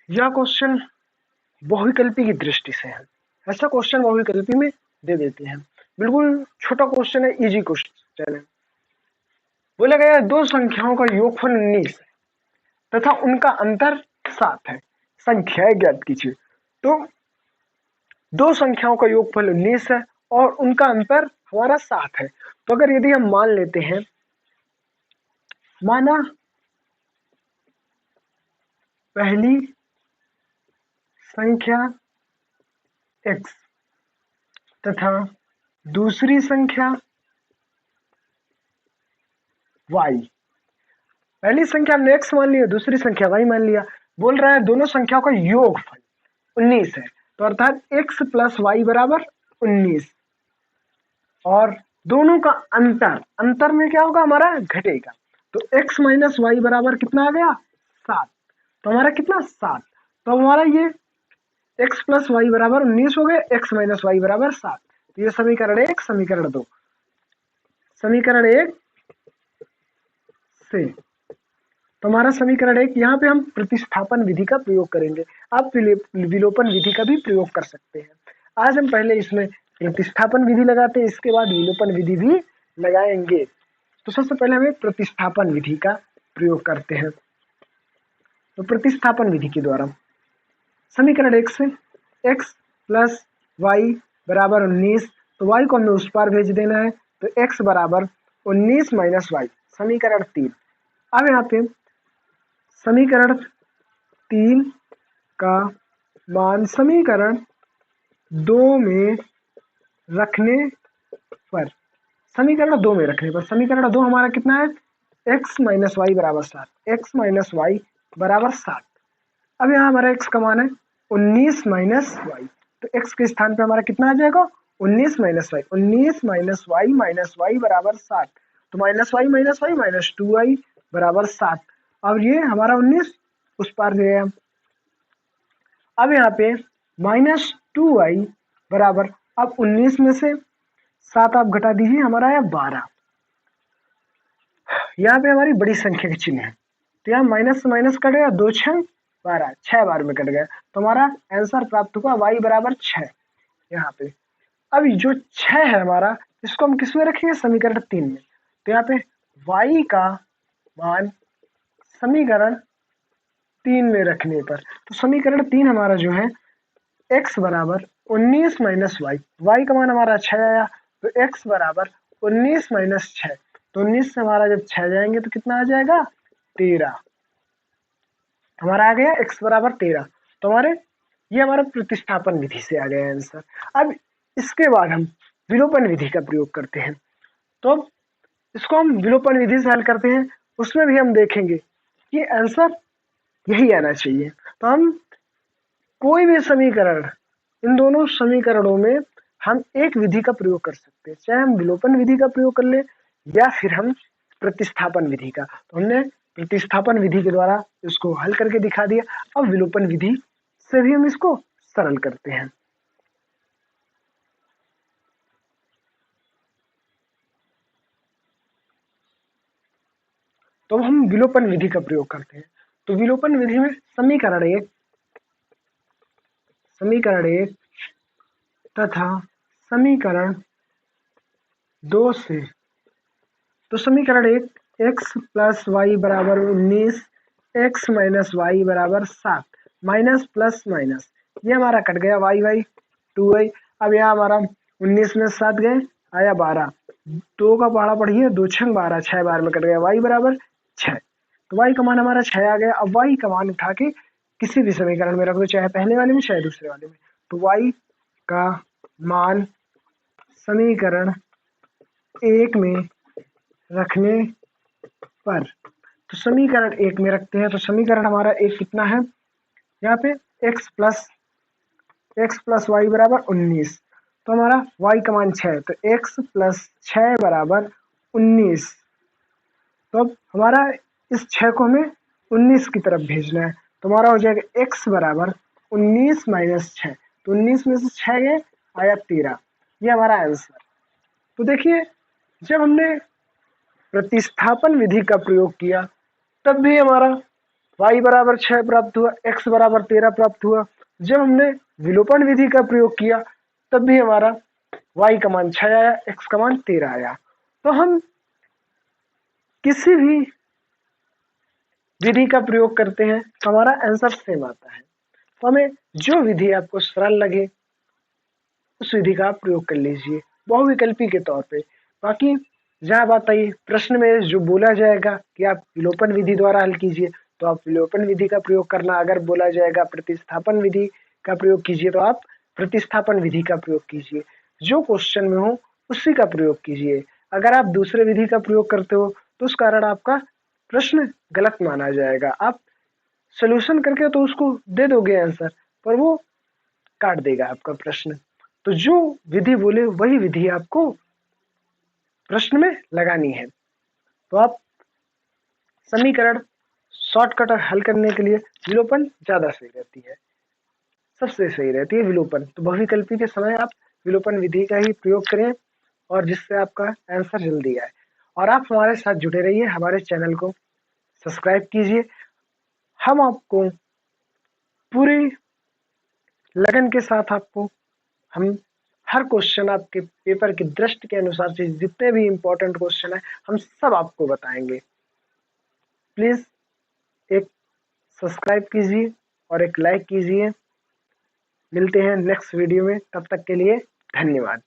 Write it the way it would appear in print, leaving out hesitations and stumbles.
यह क्वेश्चन बहुविकल्पी की दृष्टि से है। ऐसा क्वेश्चन बहुविकल्पी में दे देते हैं। बिल्कुल छोटा क्वेश्चन है, इजी क्वेश्चन है। बोला गया है दो संख्याओं का योगफल 19 है तथा उनका अंतर 7 है, संख्याएं ज्ञात कीजिए। तो दो संख्याओं का योगफल 19 है और उनका अंतर हमारा 7 है। तो अगर यदि हम मान लेते हैं, माना पहली संख्या x तथा दूसरी संख्या y। पहली संख्या हमने x मान लिया, दूसरी संख्या y मान लिया। बोल रहा है दोनों संख्याओं का योगफल 19 है, तो अर्थात x प्लस वाई बराबर 19 और दोनों का अंतर में क्या होगा हमारा घटेगा। तो x माइनस वाई बराबर कितना आ गया 7। तो हमारा कितना 7। तो हमारा ये x प्लस वाई बराबर 19 हो गए, x माइनस वाई बराबर 7। तो ये समीकरण 1, समीकरण 2। समीकरण 1 से तो हमारा समीकरण 1, यहाँ पे हम प्रतिस्थापन विधि का प्रयोग करेंगे। आप विलोपन विधि का भी प्रयोग कर सकते हैं। आज हम पहले इसमें प्रतिस्थापन विधि लगाते हैं, इसके बाद विलोपन विधि भी लगाएंगे। तो सबसे पहले हमें प्रतिस्थापन विधि का प्रयोग करते हैं। तो प्रतिस्थापन विधि के द्वारा समीकरण 1 से x प्लस वाई बराबर 19, तो y को हमें उस पार भेज देना है। तो x बराबर 19 माइनस वाई, समीकरण 3। अब यहाँ पे समीकरण 3 का मान समीकरण 2 में रखने पर, समीकरण 2 में रखने पर समीकरण 2 हमारा कितना है x माइनस वाई बराबर 7, x माइनस वाई बराबर 7। अब यहाँ हमारा x का मान है 19 माइनस वाई, तो x के स्थान पे हमारा कितना आ जाएगा 19 माइनस वाई, 19 माइनस वाई बराबर 7। तो माइनस वाई माइनस 2y बराबर 7। अब ये हमारा 19 उस पार गया। अब यहाँ पे -2y बराबर, अब 19 में से 7 आप घटा दीजिए, हमारा है 12। यहाँ पे हमारी बड़ी संख्या के चिन्ह है, तो यहाँ माइनस से माइनस कट गया, 2 6 12, 6 बार में कट गया। तो हमारा आंसर प्राप्त हुआ y बराबर 6 यहाँ पे। अब जो 6 है हमारा, इसको हम किस में रखेंगे समीकरण 3 में। तो यहाँ पे y का मान समीकरण 3 में रखने पर, तो समीकरण 3 हमारा जो है x बराबर 19 माइनस वाई, वाई का मान हमारा 6 आया, तो x बराबर 19 माइनस 6। तो 19 से हमारा जब 6 जाएंगे तो कितना आ जाएगा 13, हमारा आ गया x बराबर 13। तो ये हमारा प्रतिस्थापन विधि से आ गया आंसर। अब इसके बाद हम विलोपन विधि का प्रयोग करते हैं। तो इसको हम विलोपन विधि से हल करते हैं, उसमें भी हम देखेंगे कि आंसर यही आना चाहिए। तो हम कोई भी समीकरण, इन दोनों समीकरणों में हम एक विधि का प्रयोग कर सकते हैं, चाहे हम विलोपन विधि का प्रयोग कर ले या फिर हम प्रतिस्थापन विधि का। तो हमने प्रतिस्थापन विधि के द्वारा इसको हल करके दिखा दिया। अब विलोपन विधि से भी हम इसको सरल करते हैं। तो हम विलोपन विधि का प्रयोग करते हैं। तो विलोपन विधि में समीकरण 1 तथा समीकरण 2 से, तो समीकरण 1 x प्लस वाई बराबर 19, x माइनस वाई बराबर 7, माइनस प्लस माइनस, ये हमारा कट गया y 2y। अब यहाँ हमारा 19 में 7 गए, आया 12, 2 का पहाड़ा पढ़िए, 2 6 12, 6 बार में कट गया, y बराबर 6। तो y का मान हमारा 6 आ गया। अब y का मान उठा के किसी भी समीकरण में रख दो, चाहे पहले वाले में चाहे दूसरे वाले में। तो y का मान समीकरण 1 में रखने पर, तो समीकरण 1 में रखते हैं। तो समीकरण हमारा 1 कितना है, यहाँ पे x प्लस वाई बराबर 19, तो हमारा y का मान 6, तो x प्लस 6 बराबर 19। तो अब हमारा इस 6 को हमें 19 की तरफ भेजना है, तो हमारा हो जाएगा x बराबर 19 माइनस 6, तो 19 में से 6 गए, आया 13, ये हमारा आंसर। तो देखिए जब हमने प्रतिस्थापन विधि का प्रयोग किया तब भी हमारा y बराबर 6 प्राप्त हुआ, x बराबर 13 प्राप्त हुआ। जब हमने विलोपन विधि का प्रयोग किया तब भी हमारा y का मान 6 आया, x का मान 13 आया। तो हम किसी भी विधि का प्रयोग करते हैं तो हमारा आंसर सेम आता है। तो हमें जो विधि आपको सरल लगे उस विधि का आप प्रयोग कर लीजिए बहुविकल्पी के तौर पे। बाकी जहाँ बात आई प्रश्न में जो बोला जाएगा कि आप विलोपन विधि द्वारा हल कीजिए तो आप विलोपन विधि का प्रयोग करना, अगर बोला जाएगा प्रतिस्थापन विधि का प्रयोग कीजिए तो आप प्रतिस्थापन विधि का प्रयोग कीजिए। जो क्वेश्चन में हो उसी का प्रयोग कीजिए। अगर आप दूसरे विधि का प्रयोग करते हो तो उस कारण आपका प्रश्न गलत माना जाएगा। आप सोल्यूशन करके तो उसको दे दोगे आंसर, पर वो काट देगा आपका प्रश्न। तो जो विधि बोले वही विधि आपको प्रश्न में लगानी है। तो आप समीकरण शॉर्टकट हल करने के लिए विलोपन ज्यादा सही रहती है, सबसे सही रहती है विलोपन। तो बहुविकल्पी के समय आप विलोपन विधि का ही प्रयोग करें और जिससे आपका आंसर जल्दी आए। और आप हमारे साथ जुड़े रहिए, हमारे चैनल को सब्सक्राइब कीजिए। हम आपको पूरी लगन के साथ हम हर क्वेश्चन आपके पेपर की दृष्टि के अनुसार से जितने भी इंपॉर्टेंट क्वेश्चन है हम सब आपको बताएंगे। प्लीज एक सब्सक्राइब कीजिए और एक लाइक कीजिए। मिलते हैं नेक्स्ट वीडियो में, तब तक के लिए धन्यवाद।